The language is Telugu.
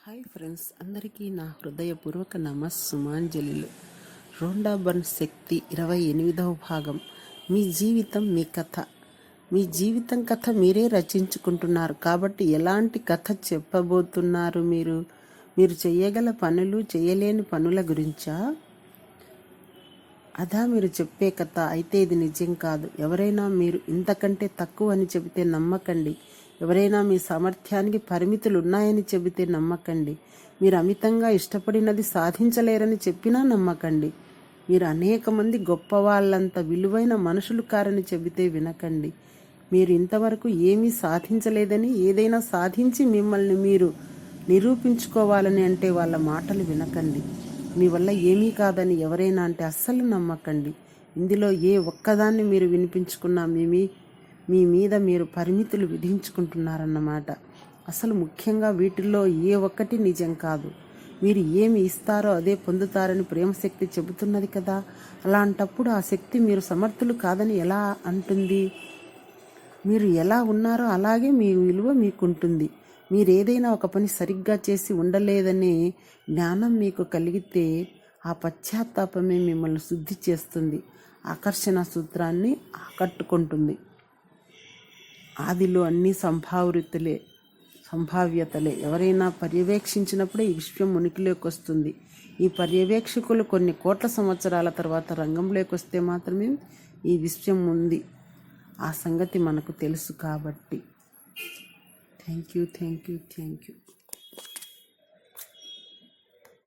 హాయ్ ఫ్రెండ్స్, అందరికీ నా హృదయపూర్వక నమస్సుమాంజలిలు. రోండా బర్న్స్ శక్తి 28వ భాగం. మీ జీవితం మీ కథ. మీ జీవితం కథ మీరే రచించుకుంటున్నారు కాబట్టి ఎలాంటి కథ చెప్పబోతున్నారు? మీరు చేయగల పనులు, చేయలేని పనుల గురించా? అదా మీరు చెప్పే కథ? అయితే ఇది నిజం కాదు. ఎవరైనా మీరు ఇంతకంటే తక్కువ అని చెబితే నమ్మకండి. ఎవరైనా మీ సామర్థ్యానికి పరిమితులు ఉన్నాయని చెబితే నమ్మకండి. మీరు అమితంగా ఇష్టపడినది సాధించలేరని చెప్పినా నమ్మకండి. మీరు అనేక మంది గొప్ప వాళ్ళంత విలువైన మనుషులు కారని చెబితే వినకండి. మీరు ఇంతవరకు ఏమీ సాధించలేదని, ఏదైనా సాధించి మిమ్మల్ని మీరు నిరూపించుకోవాలని అంటే వాళ్ళ మాటలు వినకండి. మీ వల్ల ఏమీ కాదని ఎవరైనా అంటే అస్సలు నమ్మకండి. ఇందులో ఏ ఒక్కదాన్ని మీరు వినిపించుకున్నా మీ మీద మీరు పరిమితులు విధించుకుంటున్నారన్నమాట. అసలు ముఖ్యంగా వీటిల్లో ఏ ఒక్కటి నిజం కాదు. మీరు ఏమి ఇస్తారో అదే పొందుతారని ప్రేమశక్తి చెబుతున్నది కదా. అలాంటప్పుడు ఆ శక్తి మీరు సమర్థులు కాదని ఎలా అంటుంది? మీరు ఎలా ఉన్నారో అలాగే మీ విలువ మీకుంటుంది. మీరేదైనా ఒక పని సరిగ్గా చేసి ఉండలేదనే జ్ఞానం మీకు కలిగితే ఆ పశ్చాత్తాపమే మిమ్మల్ని శుద్ధి చేస్తుంది, ఆకర్షణ సూత్రాన్ని ఆకట్టుకుంటుంది. ఆదిలో అన్ని సంభావ్యతలే. ఎవరైనా పర్యవేక్షించినప్పుడే ఈ విశ్వం ఉనికిలోకి వస్తుంది. ఈ పర్యవేక్షకులు కొన్ని కోట్ల సంవత్సరాల తర్వాత రంగంలోకి వస్తే మాత్రమే ఈ విశ్వం ఉంది. ఆ సంగతి మనకు తెలుసు కాబట్టి. Thank you.